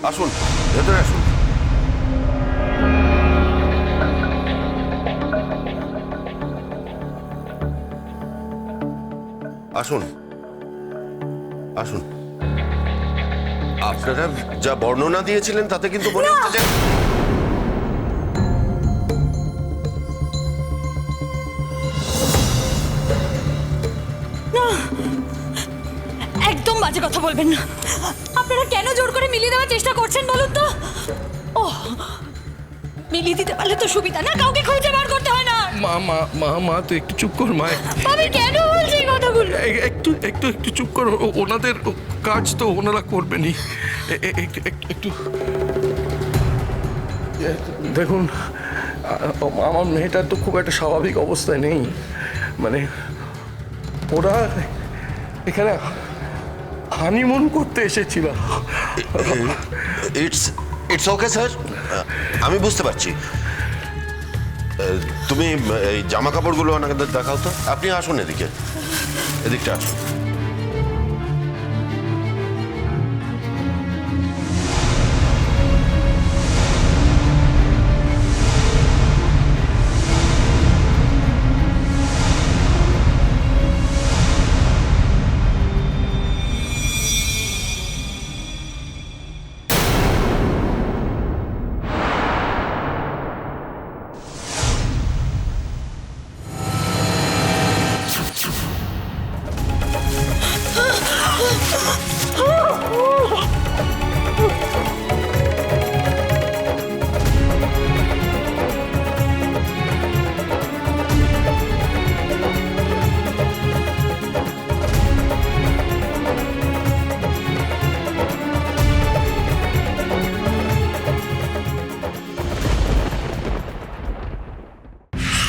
আসুন, ভেতরে আসুন। আসুন আসুন। আপনারা যা বর্ণনা দিয়েছিলেন তাতে কিন্তু মনে হচ্ছে যে একদম বাজে কথা বলবেন না। আপনারা কেন জোর করে মিলিয়ে দেওয়ার চেষ্টা করছেন বলুন তো? ও, মিলিয়ে দিতে পারলে তো সুবিধা না, কাউকে খুঁজে বার করতে হয় না। মা মা মা মা তুই একটু চুপ কর মা। আমি কেন বলছি এই কথাগুলো? একটু একটু একটু চুপ কর, ওনাদের কাজ তো ওনারা করবেনই। একটু দেখুন, আমার মেয়েটার তো খুব একটা স্বাভাবিক অবস্থায় নেই। মানে ওরা এখানে হানিমুন করতে এসেছিল। ইটস ইটস ওকে স্যার, আমি বুঝতে পারছি। তুমি এই জামা কাপড়গুলো আমাদের দেখাও তো। আপনি আসুন এদিকে, এদিকটা আসুন।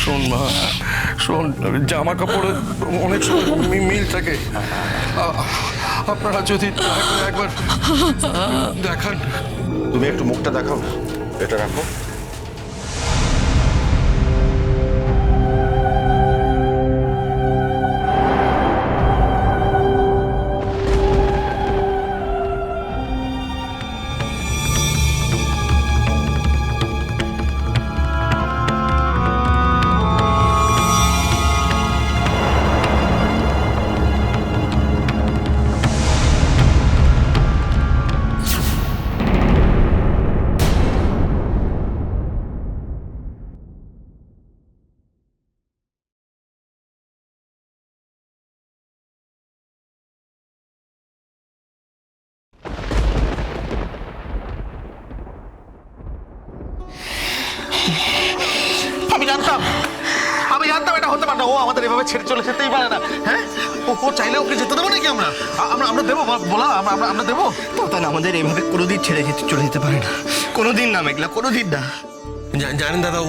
শোন মা, শোন, জামা কাপড়ে অনেক সময় মিল থাকে। আপনারা যদি একবার দেখান। তুমি একটু মুখটা দেখাও, এটা রাখো। আমি জানতাম এটা হতে পারে না। ও আমাদের এভাবে ছেড়ে চলে যেতেই পারে না। হ্যাঁ, ও চাইলে ওকে যেতে দেবো নাকি? আমরা দেবো, বলা আমরা দেবো। তাতান আমাদের এইভাবে কোনোদিন ছেড়ে চলে যেতে পারে না, কোনোদিন না মেঘলা, কোনোদিন না। জানেন দাদা,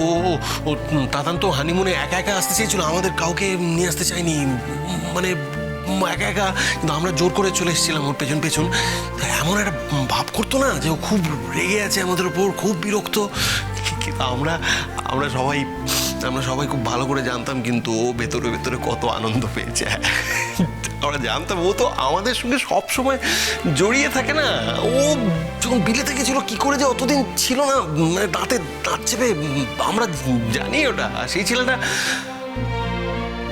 ও তাতান তো হানিমুনে একা একা আসতে চেয়েছিল, আমাদের কাউকে নিয়ে আসতে চাইনি। মানে একা একা, কিন্তু আমরা জোর করে চলে এসেছিলাম ওর পেছন পেছন। এমন একটা ভাব করতো না যে ও খুব রেগে আছে আমাদের উপর, খুব বিরক্ত। কিন্তু আমরা সবাই খুব ভালো করে জানতাম কিন্তু ও ভেতরে ভেতরে কত আনন্দ পেয়েছে। আমরা জানতাম ও তো আমাদের সঙ্গে সব সময় জড়িয়ে থাকে না। ও যখন বিলেতে গেছিল কি করে যে অতদিন ছিল না, মানে দাঁতে দাঁত চেপে, আমরা জানি ওটা। সেই ছেলেটা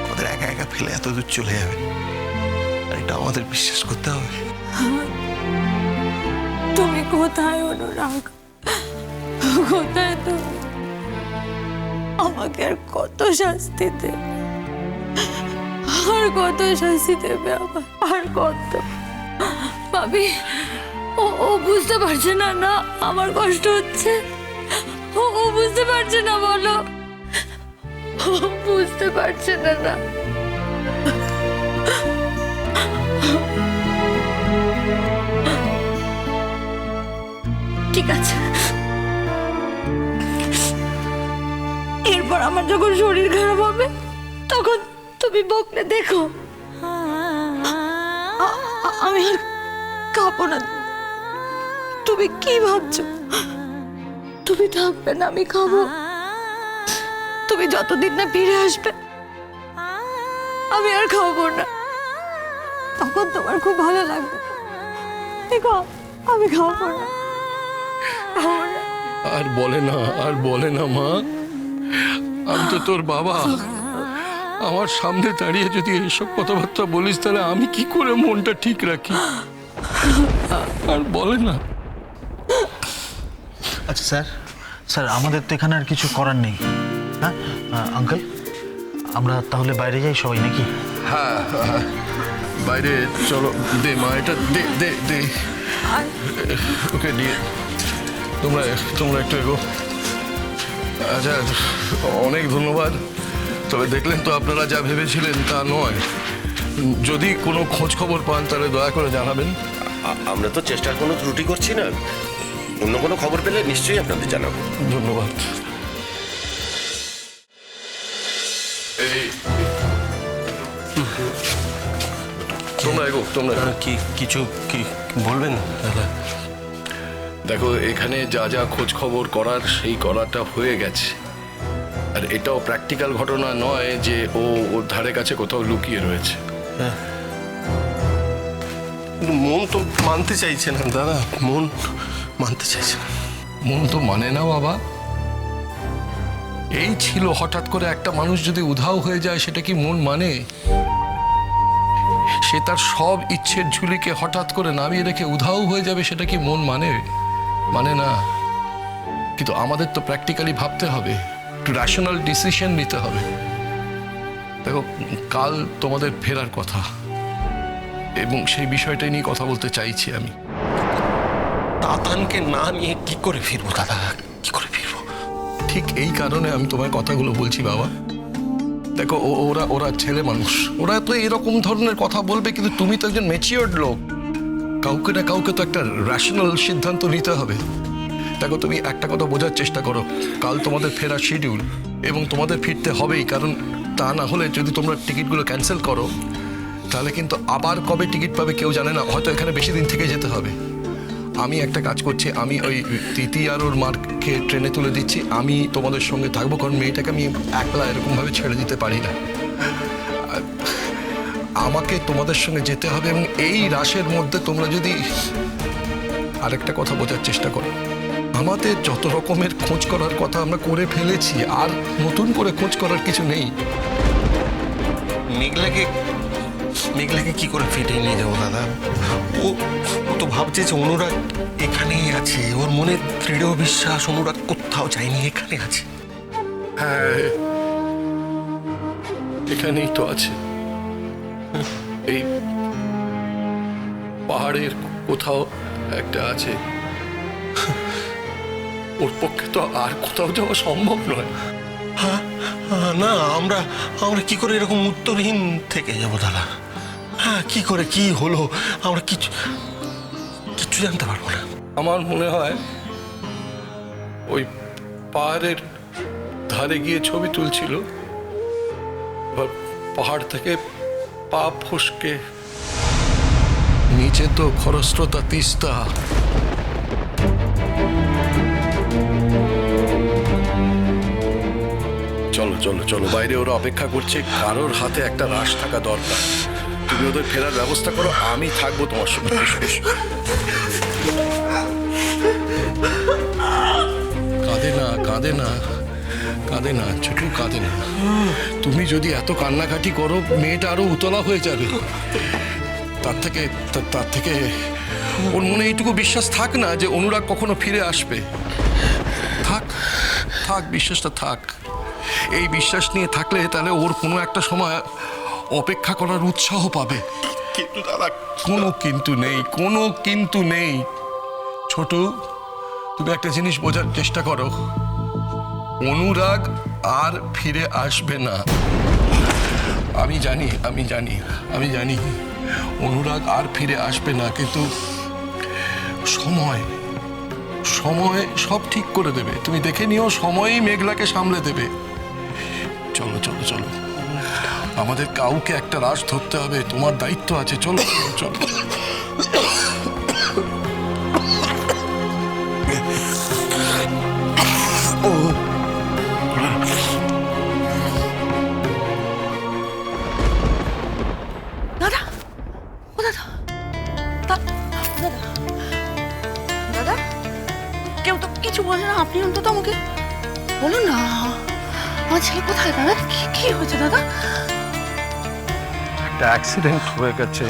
আমাদের একা একা ফেলে এত দূর চলে যাবে, আর এটা আমাদের বিশ্বাস করতে হবে। তুমি কোথায় অনুরাগ? কোথায় তুমি? আমাকে আর কত শাস্তি দেবে? আর কত শাস্তি দেবে আমার? আর কত? ভাবি, ও বুঝতে পারছে না না আমার কষ্ট হচ্ছে? ও বুঝতে পারছে না বলো? ও বুঝতে পারছে না না? ঠিক আছে, এরপর আমার যখন শরীর খারাপ হবে তখন তুমি বকলে দেখো। আমি আর খাবো না। তুমি কি ভাবছো? তুমি থাকবে না, আমি খাবো। তুমি যতদিন না ফিরে আসবে আমি আর খাবো না। তখন তোমার খুব ভালো লাগবে। দেখো, আমি খাবো না। আর বলে না, আর বলে না মা, আমি তো তোর বাবা। আমার সামনে দাঁড়িয়ে যদি এইসব কথাবার্তা বলিস তাহলে আমি কি করে মনটা ঠিক রাখি? আর বলে না। আচ্ছা স্যার, স্যার আমাদের তো এখানে আর কিছু করার নেই। হ্যাঁ আঙ্কেল, আমরা তাহলে বাইরে যাই সবাই নাকি? হ্যাঁ হ্যাঁ, বাইরে চলো। দে মা, এটা দে দে দে, ওকে নিয়ে তোমরা তোমরা একটু এগো। আচ্ছা, অনেক ধন্যবাদ। তবে দেখলেন তো, আপনারা যা ভেবেছিলেন তা নয়। যদি কোনো খোঁজ খবর পান তাহলে দয়া করে জানাবেন। আমরা তো চেষ্টার কোনো ত্রুটি করছি না। অন্য কোনো খবর পেলে নিশ্চয়ই আপনাদের জানাবো। ধন্যবাদ। এই তোমরা এগো, তোমরা। কি কিছু কি বলবেন দাদা? দেখো, এখানে যা যা খোঁজ খবর করার সেই করাটা হয়ে গেছে। আর এটাও প্র্যাকটিক্যাল ঘটনা নয় যে ও ওর ধারে কাছে কোথাও লুকিয়ে রয়েছে। কিন্তু মন তো মানতে চাইছে না দাদা, মন মানতে চাইছে না। মন তো মানে না বাবা। এই ছিল, হঠাৎ করে একটা মানুষ যদি উধাও হয়ে যায় সেটা কি মন মানে? সে তার সব ইচ্ছের ঝুলিকে হঠাৎ করে নামিয়ে রেখে উধাও হয়ে যাবে, সেটা কি মন মানে? মানে না। কিন্তু আমাদের তো প্র্যাকটিক্যালি ভাবতে হবে, একটু রেশনাল ডিসিশন নিতে হবে। দেখো, কাল তোমাদের ফেরার কথা, এবং সেই বিষয়টাই নিয়ে কথা বলতে চাইছি আমি। তাতানকে না নিয়ে কি করে ফিরবো দাদা, কি করে ফিরবো? ঠিক এই কারণে আমি তোমায় কথাগুলো বলছি বাবা। দেখো, ওরা ওরা ছেলে মানুষ, ওরা তো এরকম ধরনের কথা বলবে, কিন্তু তুমি তো একজন ম্যাচিওর্ড লোক। কাউকে না কাউকে তো একটা রেশনাল সিদ্ধান্ত নিতে হবে। দেখো, তুমি একটা কথা বোঝার চেষ্টা করো, কাল তোমাদের ফেরার শিডিউল, এবং তোমাদের ফিরতে হবেই। কারণ তা না হলে যদি তোমরা টিকিটগুলো ক্যান্সেল করো তাহলে কিন্তু আবার কবে টিকিট পাবে কেউ জানে না। হয়তো এখানে বেশি দিন থেকে যেতে হবে। আমি একটা কাজ করছি, আমি ওই তিতি আর ওর মার্ককে ট্রেনে তুলে দিচ্ছি। আমি তোমাদের সঙ্গে থাকবো, কারণ মেয়েটাকে আমি একলা এরকমভাবে ছেড়ে দিতে পারি না। আমাকে তোমাদের সঙ্গে যেতে হবে, এবং এই রাশের মধ্যে তোমরা যদি আরেকটা কথা বোঝার চেষ্টা করো, আমাদের যত রকমের খোঁজ করার কথা আমরা করে ফেলেছি, আর নতুন করে খোঁজ করার কিছু নেই। মেঘলাকে কি করে ফিরিয়ে নিয়ে যাবো দাদা? ও তো ভাবছে যে অনুরাগ এখানেই আছে। ওর মনে দৃঢ় বিশ্বাস অনুরাগ কোথাও যায়নি, এখানে আছে। হ্যাঁ, এখানেই তো আছে, এই পাহাড়ের কোথাও একটা আছে। ওর পক্ষে তো আর কোথাও যাওয়া সম্ভব নয়। না, আমরা কি করে এরকম উত্তরহীন থেকে যাবো দাদা? হ্যাঁ, কি করে কি হলো আমরা কিচ্ছু জানতে পারবো না। আমার মনে হয় ওই পাহাড়ের ধারে গিয়ে ছবি তুলছিল, এবার পাহাড় থেকে পা ফসকে নিচে তো খরস্রোতা তিস্তা। চলো চলো চলো, বাইরে ওরা অপেক্ষা করছে। কারোর হাতে একটা রাশ থাকা দরকার। তুমি ওদের ফেরার ব্যবস্থা করো, আমি থাকবো তোমার সঙ্গে। কাঁদে না, কাঁদে না, কাঁদে না ছোটু, কাঁদে না। তুমি যদি এত কান্নাকাটি করো মেয়েটা আরো উতলা হয়ে যাবে। তার থেকে ওর মনে এইটুকু বিশ্বাস থাক না যে অনুরাগ কখনো ফিরে আসবে। থাক থাক, বিশ্বাসটা থাক। এই বিশ্বাস নিয়ে থাকলে তাহলে ওর কোনো একটা সময় অপেক্ষা করার উৎসাহ পাবে। কিন্তু দাদা, কোনো কিন্তু নেই, কোনো কিন্তু নেই। ছোট, তুমি একটা জিনিস বোঝার চেষ্টা করো, অনুরাগ আর ফিরে আসবে না। আমি জানি অনুরাগ আর ফিরে আসবে না, কিন্তু সময় সব ঠিক করে দেবে। তুমি দেখে নিও, সময়ই মেঘলাকে সামলে দেবে। চলো চলো চলো, আমাদের কাউকে একটা রাশ ধরতে হবে, তোমার দায়িত্ব আছে। চলো চলো। দাদা, ও দাদা, দাদা, দাদা, কিছু বলে না, আপনি অন্তত আমাকে বলুন না আমার ছেলে কোথায় দাদা, কি হয়েছে দাদা? একটা অ্যাক্সিডেন্ট হয়ে গেছে।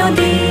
নদী